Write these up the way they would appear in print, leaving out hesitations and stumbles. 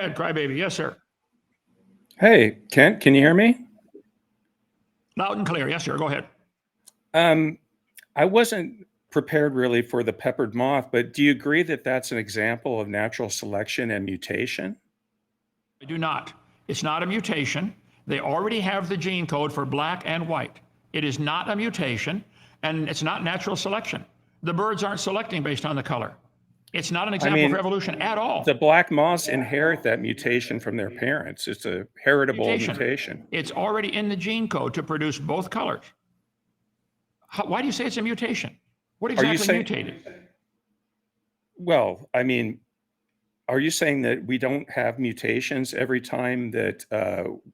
ahead, Crybaby. Yes, sir. Hey, Kent, can you hear me? Loud and clear. Yes, sir. Go ahead. I wasn't prepared really for the peppered moth, but do you agree that that's an example of natural selection and mutation? I do not. It's not a mutation. They already have the gene code for black and white. It is not a mutation, and it's not natural selection. The birds aren't selecting based on the color. It's not an example of evolution at all. The black moths inherit that mutation from their parents. It's a heritable mutation. It's already in the gene code to produce both colors. Why do you say it's a mutation? What exactly mutated? Well, I mean, are you saying that we don't have mutations every time that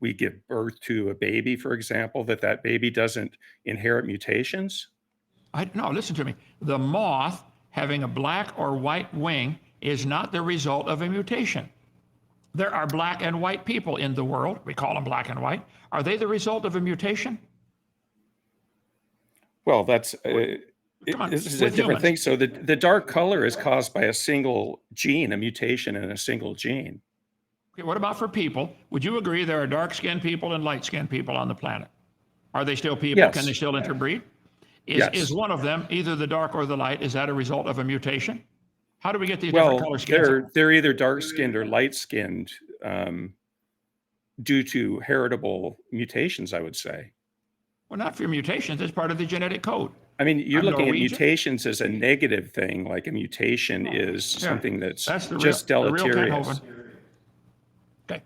we give birth to a baby, for example, that baby doesn't inherit mutations? No, listen to me. The moth having a black or white wing is not the result of a mutation. There are black and white people in the world. We call them black and white. Are they the result of a mutation? Well, this is a different thing. So the dark color is caused by a single gene, a mutation in a single gene. Okay, what about for people? Would you agree there are dark-skinned people and light-skinned people on the planet? Are they still people? Yes. Can they still interbreed? Yes. Is one of them, either the dark or the light, is that a result of a mutation? How do we get these different color skins? They're either dark-skinned or light-skinned due to heritable mutations, I would say. Well, not for mutations. It's part of the genetic code. I mean, you're looking at mutations as a negative thing, like a mutation is something that's just deleterious. Okay.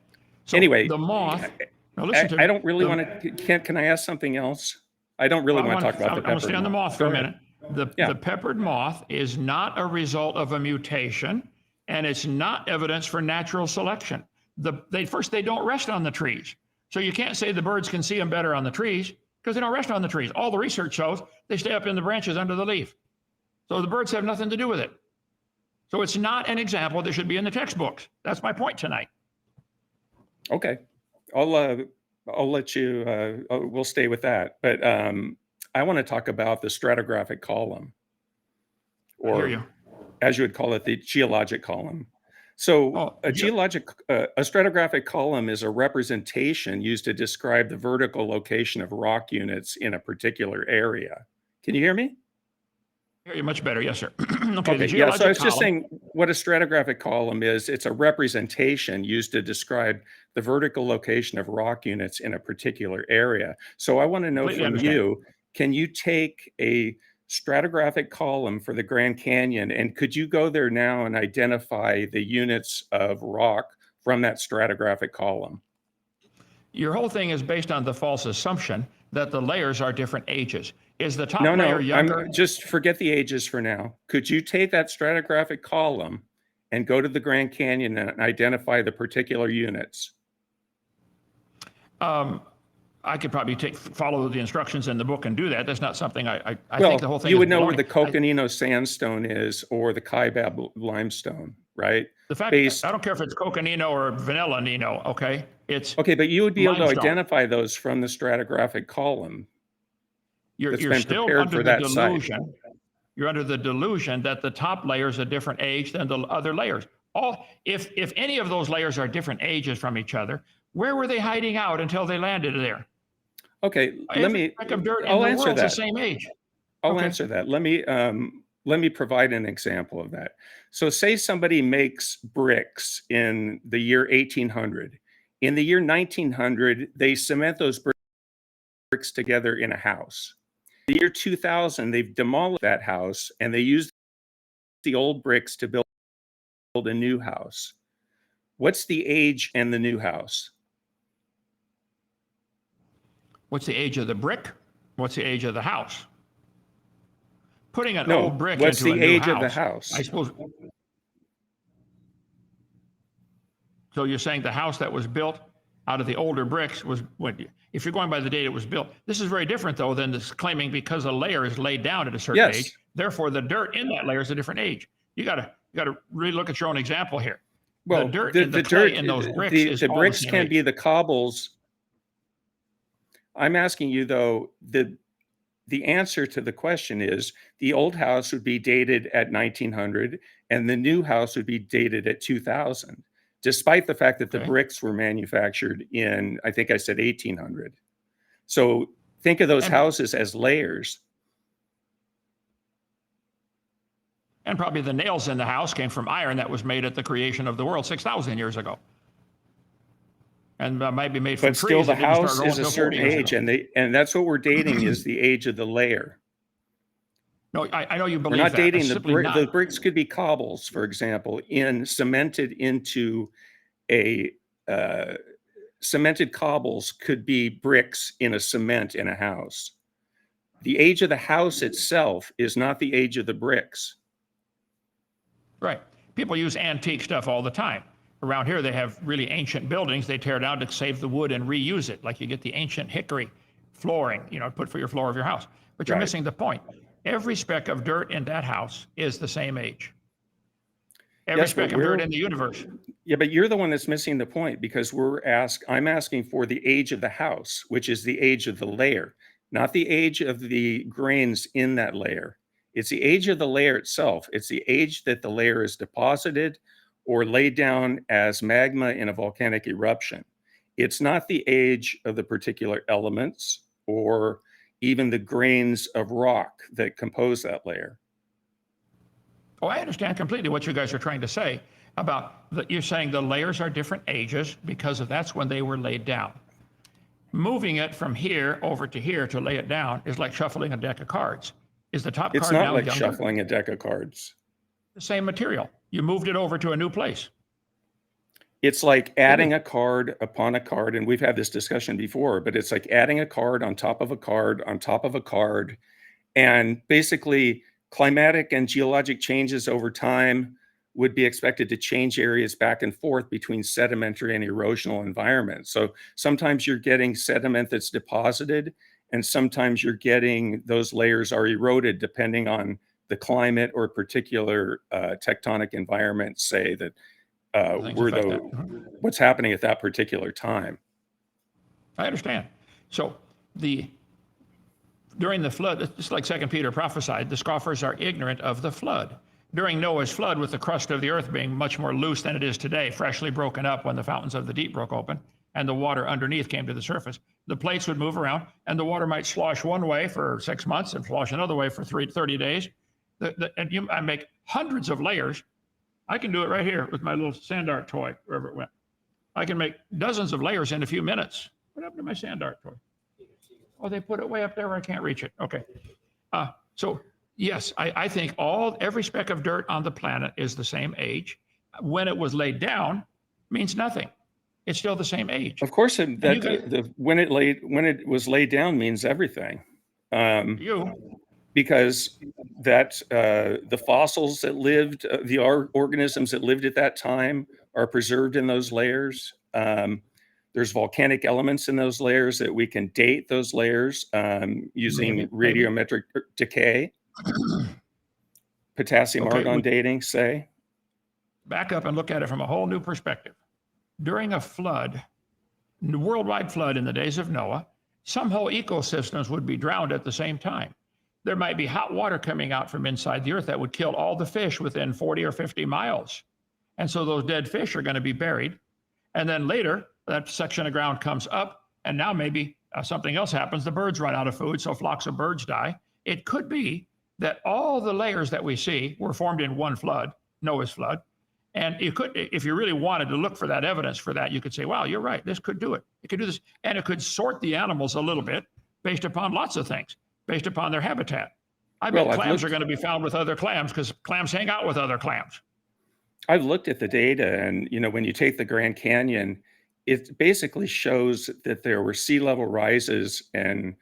So anyway, the moth. Now listen to me. I don't really want to. Can I ask something else? I don't really want to talk about the peppered moth. I'm going to stay on the moth for a minute. The peppered moth is not a result of a mutation, and it's not evidence for natural selection. They don't rest on the trees. So you can't say the birds can see them better on the trees because they don't rest on the trees. All the research shows they stay up in the branches under the leaf. So the birds have nothing to do with it. So it's not an example that should be in the textbooks. That's my point tonight. Okay. I'll let you, we'll stay with that. But I want to talk about the stratigraphic column, or as you would call it, the geologic column. So a stratigraphic column is a representation used to describe the vertical location of rock units in a particular area. Can you hear me? I hear you much better. Yes, sir. Okay. Yeah. So I was just saying what a stratigraphic column is. It's a representation used to describe the vertical location of rock units in a particular area. So I want to know from you, can you take a stratigraphic column for the Grand Canyon, and could you go there now and identify the units of rock from that stratigraphic column? Your whole thing is based on the false assumption that the layers are different ages. Is the top layer younger? Just forget the ages for now. Could you take that stratigraphic column and go to the Grand Canyon and identify the particular units? I could probably follow the instructions in the book and do that. That's not something I think the whole thing. You would know where the Coconino sandstone is or the Kaibab limestone, right? The fact I don't care if it's Coconino or Vanilla Nino. Okay, it's okay, but you would be able to identify those from the stratigraphic column. You're still under the delusion. You're under the delusion that the top layer is a different age than the other layers. If any of those layers are different ages from each other, where were they hiding out until they landed there? Okay, I'll answer that. The same age. I'll answer that. Let me provide an example of that. So say somebody makes bricks in the year 1800. In the year 1900, they cement those bricks together in a house. The year 2000, they've demolished that house and they used the old bricks to build a new house. What's the age in the new house? What's the age of the brick? What's the age of the house? Putting an old brick into a new house. What's the age of the house? I suppose. So you're saying the house that was built out of the older bricks was what? If you're going by the date it was built. This is very different though than this claiming because a layer is laid down at a certain age, therefore the dirt in that layer is a different age. You gotta really look at your own example here. Well, the dirt in those bricks is the bricks can be the cobbles. I'm asking you though, the answer to the question is the old house would be dated at 1900 and the new house would be dated at 2000. despite the fact that the Okay. bricks were manufactured in, I think I said 1800. So think of those houses as layers. And probably the nails in the house came from iron that was made at the creation of the world 6,000 years ago. And might be made from But still, trees the that didn't start house growing is a until 40 certain years age, ago. and that's what we're dating is the age of the layer. No, I know you We're believe not that. dating That's the simply brick. not. The bricks could be cobbles, for example, cemented into a cemented cobbles could be bricks in a cement in a house. The age of the house itself is not the age of the bricks. Right. People use antique stuff all the time. Around here, they have really ancient buildings they tear down to save the wood and reuse it. Like you get the ancient hickory flooring, put for your floor of your house. But you're Right. missing the point. Every speck of dirt in that house is the same age. Every Yes, but speck of dirt in the universe. Yeah, but you're the one that's missing the point because I'm asking for the age of the house, which is the age of the layer, not the age of the grains in that layer. It's the age of the layer itself. It's the age that the layer is deposited or laid down as magma in a volcanic eruption. It's not the age of the particular elements or even the grains of rock that compose that layer. Oh, I understand completely what you guys are trying to say about that. You're saying the layers are different ages because that's when they were laid down. Moving it from here over to here to lay it down is like shuffling a deck of cards. Is the top It's card not now like younger? shuffling a deck of cards. The same material. You moved it over to a new place. It's like adding a card upon a card, and we've had this discussion before, but it's like adding a card on top of a card on top of a card, and basically climatic and geologic changes over time would be expected to change areas back and forth between sedimentary and erosional environments. So sometimes you're getting sediment that's deposited, and sometimes you're getting those layers are eroded depending on the climate or particular tectonic environment, say that what's happening at that particular time. I understand. So during the flood, just like 2 Peter prophesied, the scoffers are ignorant of the flood. During Noah's flood, with the crust of the earth being much more loose than it is today, freshly broken up when the fountains of the deep broke open and the water underneath came to the surface, the plates would move around and the water might slosh one way for 6 months and slosh another way for 30 days. I make hundreds of layers. I can do it right here with my little sand art toy, wherever it went. I can make dozens of layers in a few minutes. What happened to my sand art toy? Oh, they put it way up there where I can't reach it. Okay. So yes, I think every speck of dirt on the planet is the same age. When it was laid down, means nothing. It's still the same age. Of course, when it was laid down means everything. Because the fossils that lived, the organisms that lived at that time are preserved in those layers. There's volcanic elements in those layers that we can date those layers using radiometric decay, potassium argon dating, say. Back up and look at it from a whole new perspective. During a flood, worldwide flood in the days of Noah, some whole ecosystems would be drowned at the same time. There might be hot water coming out from inside the earth that would kill all the fish within 40 or 50 miles. And so those dead fish are going to be buried. And then later, that section of ground comes up, and now maybe something else happens. The birds run out of food, so flocks of birds die. It could be that all the layers that we see were formed in one flood, Noah's flood. And you could, if you really wanted to look for that evidence for that, you could say, wow, you're right, this could do it. It could do this. And it could sort the animals a little bit based upon lots of things, based upon their habitat. I bet clams are going to be found with other clams because clams hang out with other clams. I've looked at the data, and when you take the Grand Canyon, it basically shows that there were sea level rises and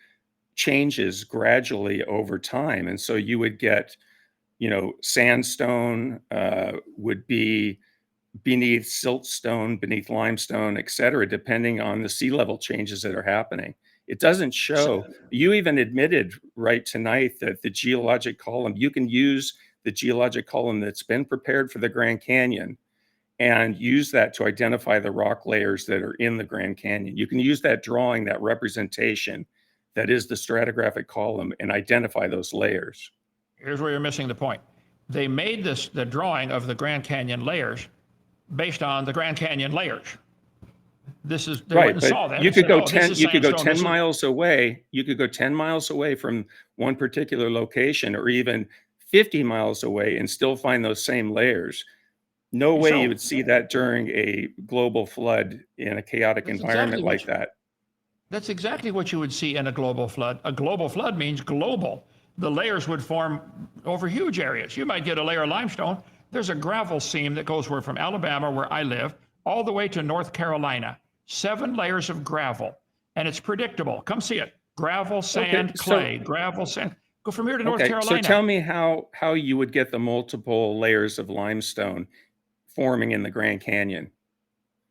changes gradually over time. And so you would get, sandstone would be beneath siltstone, beneath limestone, et cetera, depending on the sea level changes that are happening. It doesn't show. You even admitted right tonight that the geologic column, you can use the geologic column that's been prepared for the Grand Canyon and use that to identify the rock layers that are in the Grand Canyon. You can use that drawing, that representation that is the stratigraphic column, and identify those layers. Here's where you're missing the point. They made the drawing of the Grand Canyon layers based on the Grand Canyon layers. This is they Right, went and saw but that. you and could said, go "Oh, this 10 is you could go sandstone, 10 this is-" miles away. You could go 10 miles away from one particular location, or even 50 miles away, and still find those same layers. No way you So would see that during a global flood in a chaotic that's environment exactly what like that. That's exactly what you would see in a global flood. A global flood means global. The layers would form over huge areas. You might get a layer of limestone. There's a gravel seam that goes from Alabama, where I live, all the way to North Carolina. 7 layers of gravel, and it's predictable. Come see it. Gravel, sand, Okay, clay, gravel, sand. Go from here to North so tell Carolina. me how you would get the multiple layers of limestone forming in the Grand Canyon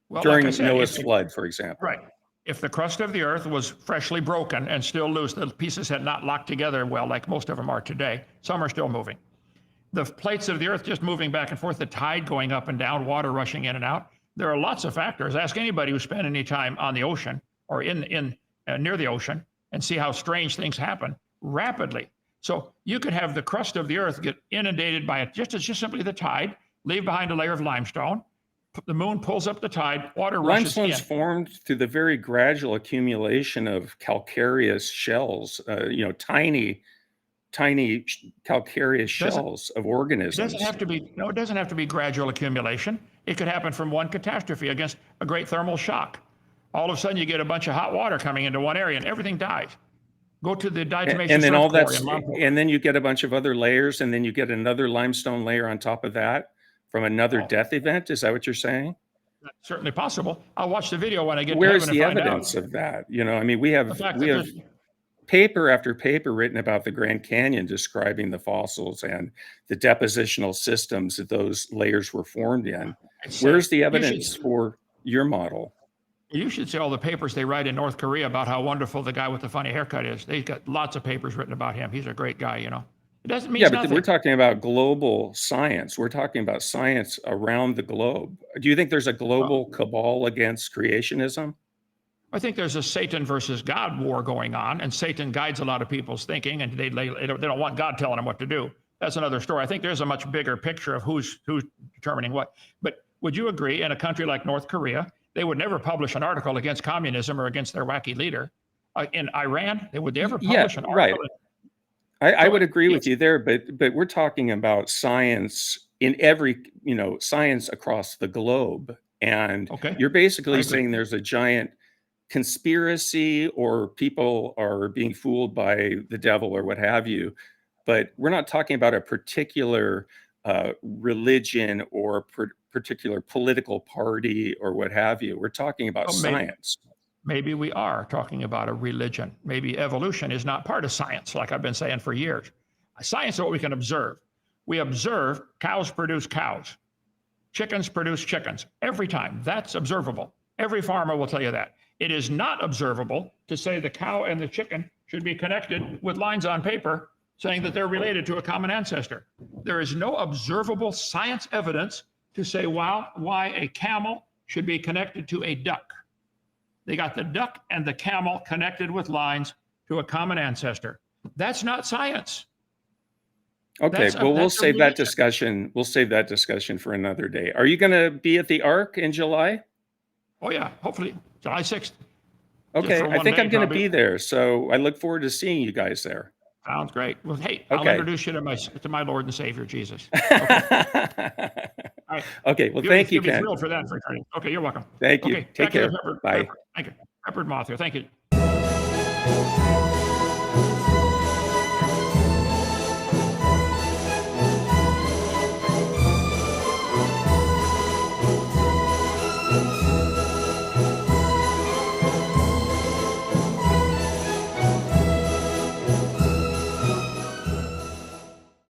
Well, like I during said, Noah's flood, for example. right. If the crust of the earth was freshly broken and still loose, the pieces had not locked together well, like most of them are today. Some are still moving. The plates of the earth just moving back and forth, the tide going up and down, water rushing in and out. There are lots of factors. Ask anybody who spent any time on the ocean or in near the ocean and see how strange things happen rapidly. So you could have the crust of the earth get inundated by it, just simply the tide, leave behind a layer of limestone. The moon pulls up the tide, water rushes in. Limestone's formed through the very gradual accumulation of calcareous shells, tiny calcareous shells of It organisms. doesn't have to be, no, it doesn't have to be gradual accumulation. It could happen from one catastrophe against a great thermal shock. All of a sudden you get a bunch of hot water coming into one area and everything dies. Go to the diatomaceous And then earth all core that's, in Montana. and then you get a bunch of other layers, and then you get another limestone layer on top of that from another Oh. death event. Is that what you're saying? That's certainly possible. I'll watch the video when I get to Where's heaven the and find evidence out. of that? I mean, we The have fact that paper after paper written about the Grand Canyon describing the fossils and the depositional systems that those layers were formed in. Where's the evidence for your model? You should see all the papers they write in North Korea about how wonderful the guy with the funny haircut is. They've got lots of papers written about him. He's a great guy, It doesn't mean Yeah, but nothing. we're talking about global science. We're talking about science around the globe. Do you think there's a global cabal against creationism? I think there's a Satan versus God war going on, and Satan guides a lot of people's thinking, and they don't want God telling them what to do. That's another story. I think there's a much bigger picture of who's determining what. But would you agree, in a country like North Korea, they would never publish an article against communism or against their wacky leader? In Iran, would they ever publish an article? Right. I would agree with you there, but we're talking about science in every, science across the globe. And you're basically saying there's a giant conspiracy, or people are being fooled by the devil or what have you. But we're not talking about a particular religion or particular political party or what have you. We're talking about science. Maybe we are talking about a religion. Maybe evolution is not part of science, like I've been saying for years. Science is what we can observe. We observe cows produce cows. Chickens produce chickens every time. That's observable. Every farmer will tell you that. It is not observable to say the cow and the chicken should be connected with lines on paper saying that they're related to a common ancestor. There is no observable science evidence to say why a camel should be connected to a duck. They got the duck and the camel connected with lines to a common ancestor. That's not science. Okay, we'll save that discussion. We'll save that discussion for another day. Are you going to be at the Ark in July? Oh yeah, hopefully July 6th. Okay, I think I'm going to be there, so I look forward to seeing you guys there. Sounds great. Well, hey, I'll introduce you to my Lord and Savior Jesus. Okay. Okay. Well, thank you, Ken. Thrilled for that. Okay, you're welcome. Thank you. Okay, Take care. Bye. Thank you. Peppered Moth here. Thank you.